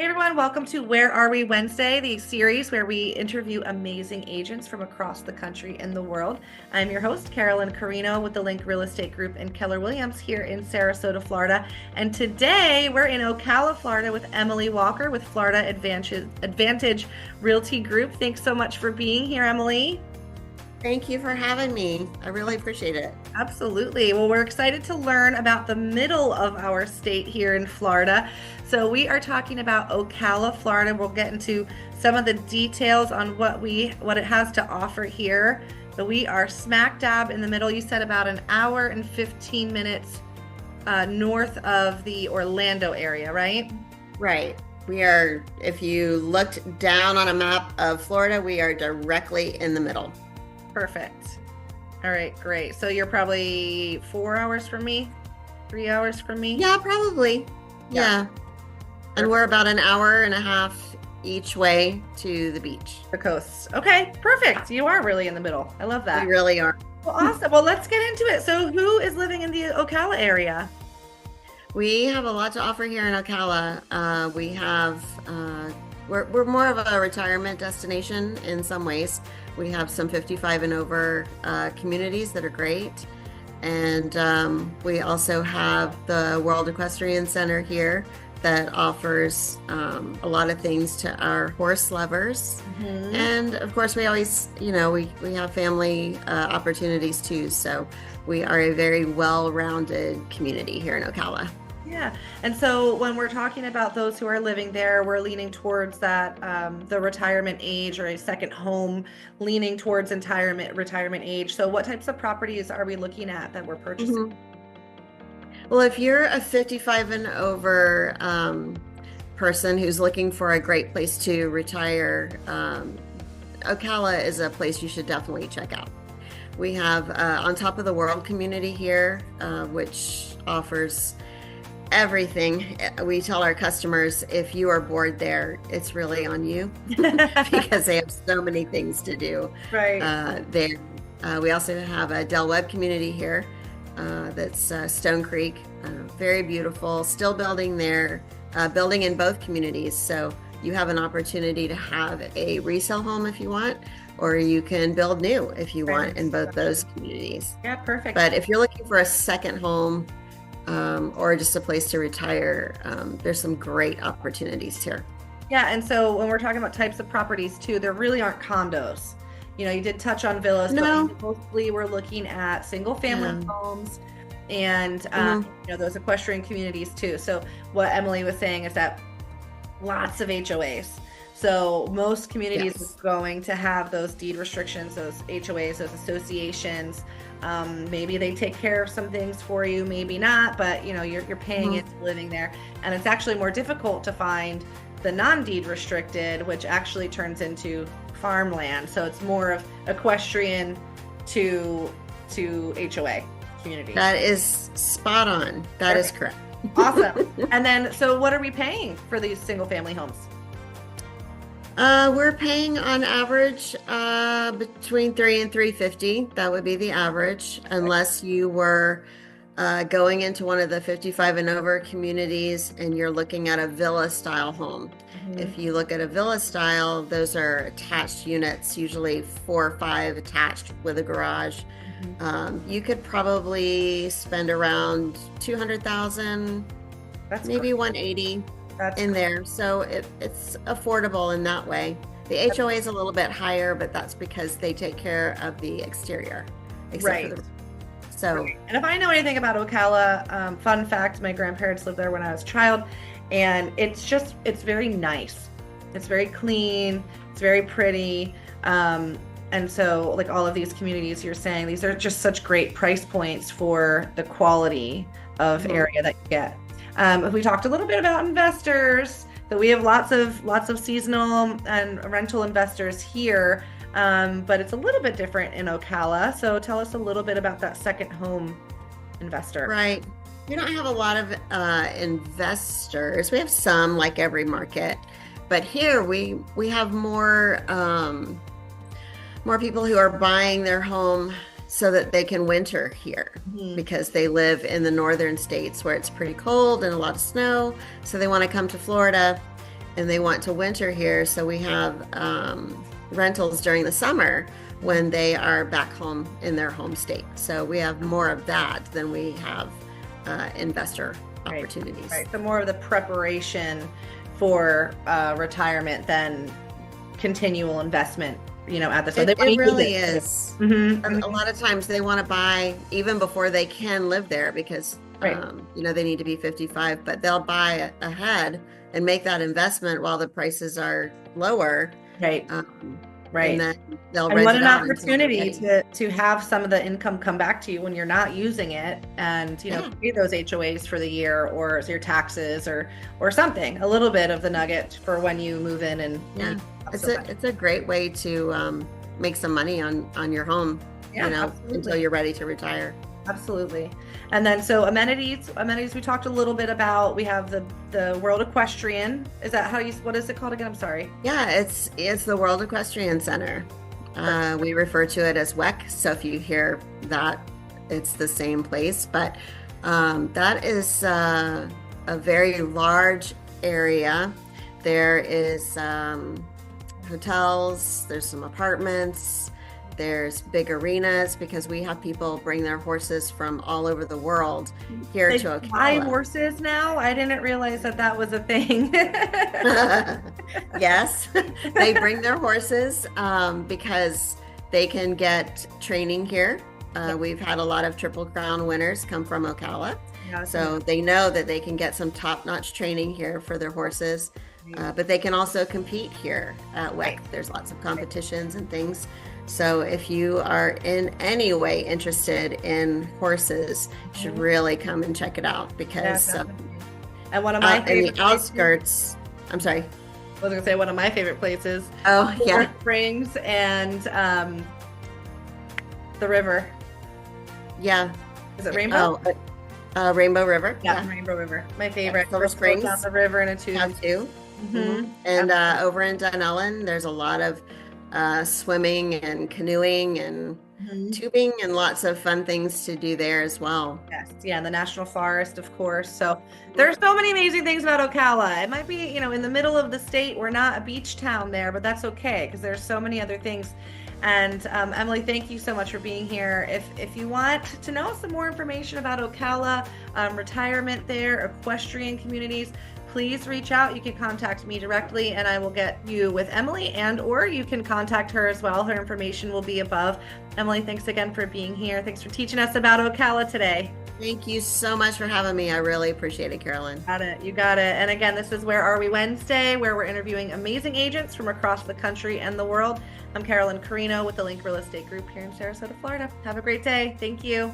Hey everyone, welcome to Where Are We Wednesday, the series where we interview amazing agents from across the country and the world. I'm your host, Carolyn Carino with the Link Real Estate Group and Keller Williams here in Sarasota, Florida. And today we're in Ocala, Florida with Emily Walker with Florida Advantage Realty Group. Thanks so much for being here, Emily. Thank you for having me. I really appreciate it. Absolutely. Well, we're excited to learn about the middle of our state here in Florida. So we are talking about Ocala, Florida. We'll get into some of the details on what it has to offer here. But we are smack dab in the middle. You said about an hour and 15 minutes north of the Orlando area, right? Right. We are, if you looked down on a map of Florida, we are directly in the middle. Perfect. All right, great. So you're probably 4 hours from me, 3 hours from me? Yeah, probably. Yeah. And we're about an hour and a half each way to the beach. The coast. Okay, perfect. You are really in the middle. I love that. We really are. Well, awesome. Well, let's get into it. So who is living in the Ocala area? We have a lot to offer here in Ocala. We're more of a retirement destination in some ways. We have some 55 and over communities that are great. And we also have the World Equestrian Center here that offers a lot of things to our horse lovers. Mm-hmm. And of course, we always, we have family opportunities too. So we are a very well-rounded community here in Ocala. Yeah. And so when we're talking about those who are living there, we're leaning towards that, the retirement age or a second home, leaning towards retirement age. So what types of properties are we looking at that we're purchasing? Mm-hmm. Well, if you're a 55 and over person who's looking for a great place to retire, Ocala is a place you should definitely check out. We have on top of the world community here, which offers everything. We tell our customers, if you are bored there, it's really on you because they have so many things to do. Right. There. We also have a Del Webb community here that's Stone Creek. Very beautiful, still building there, building in both communities. So you have an opportunity to have a resale home if you want, or you can build new if you want in both those communities. Yeah, perfect. But if you're looking for a second home, or just a place to retire, there's some great opportunities here. Yeah, and so when we're talking about types of properties too, there really aren't condos. You did touch on villas, but mostly we're looking at single family homes and those equestrian communities too. So what Emily was saying is that lots of HOAs. So most communities are going to have those deed restrictions, those HOAs, those associations. Maybe they take care of some things for you, maybe not, but you're paying it living there. And it's actually more difficult to find the non-deed restricted, which actually turns into farmland. So it's more of equestrian to HOA community. That is spot on. That is correct. Awesome. And then, so what are we paying for these single family homes? We're paying on average between $300 and $350. That would be the average, unless you were going into one of the 55 and over communities and you're looking at a villa style home. Mm-hmm. If you look at a villa style, those are attached units, usually 4 or 5 attached with a garage. Mm-hmm. You could probably spend around $200,000, maybe $180,000. That's in there. So it's affordable in that way. The HOA is a little bit higher, but that's because they take care of the exterior. Right. And if I know anything about Ocala, fun fact, my grandparents lived there when I was a child, and it's very nice. It's very clean. It's very pretty. And so like all of these communities you're saying, these are just such great price points for the quality of area that you get. We talked a little bit about investors, that we have lots of seasonal and rental investors here, but it's a little bit different in Ocala. So tell us a little bit about that second home investor. Right. We don't have a lot of investors. We have some, like every market, but here we have more people who are buying their home so that they can winter here, because they live in the northern states where it's pretty cold and a lot of snow. So they want to come to Florida and they want to winter here. So we have rentals during the summer when they are back home in their home state. So we have more of that than we have investor opportunities. Right. So more of the preparation for retirement than continual investment, at this. It really is. Mm-hmm. A lot of times they want to buy even before they can live there because, they need to be 55, but they'll buy ahead and make that investment while the prices are lower. Right. Right. And then they'll and rent what it an out opportunity to have some of the income come back to you when you're not using it, and pay those HOAs for the year or your taxes or something, a little bit of the nugget for when you move in. And it's a great way to make some money on your home, until you're ready to retire. Absolutely. And then so amenities we talked a little bit about. We have the World Equestrian. Is that what is it called again? I'm sorry. Yeah, it's the World Equestrian Center. We refer to it as WEC. So if you hear that, it's the same place, but that is a very large area. There is hotels, there's some apartments, there's big arenas because we have people bring their horses from all over the world here to Ocala. They buy horses now? I didn't realize that was a thing. Yes, they bring their horses because they can get training here. We've had a lot of Triple Crown winners come from Ocala. So they know that they can get some top-notch training here for their horses. But they can also compete here at WEC. There's lots of competitions and things. So if you are in any way interested in horses, you should really come and check it out because and one of my favorite in the outskirts. I'm sorry. I was gonna say one of my favorite places. Oh yeah, Springs and the river. Yeah. Is it Rainbow? Oh, Rainbow River. Yeah, Rainbow River. My favorite. Silver Springs. Down the river in a tube. Have too. Mm-hmm. And over in Dunellen, there's a lot of swimming and canoeing and tubing and lots of fun things to do there as well. Yes, yeah, and the National Forest, of course. So there's so many amazing things about Ocala. It might be, in the middle of the state. We're not a beach town there, but that's okay because there's so many other things. And Emily, thank you so much for being here. If you want to know some more information about Ocala, retirement there, equestrian communities, please reach out. You can contact me directly and I will get you with Emily, or you can contact her as well. Her information will be above. Emily, thanks again for being here. Thanks for teaching us about Ocala today. Thank you so much for having me. I really appreciate it, Carolyn. You got it. And again, this is Where Are We Wednesday, where we're interviewing amazing agents from across the country and the world. I'm Carolyn Carino with the Link Real Estate Group here in Sarasota, Florida. Have a great day. Thank you.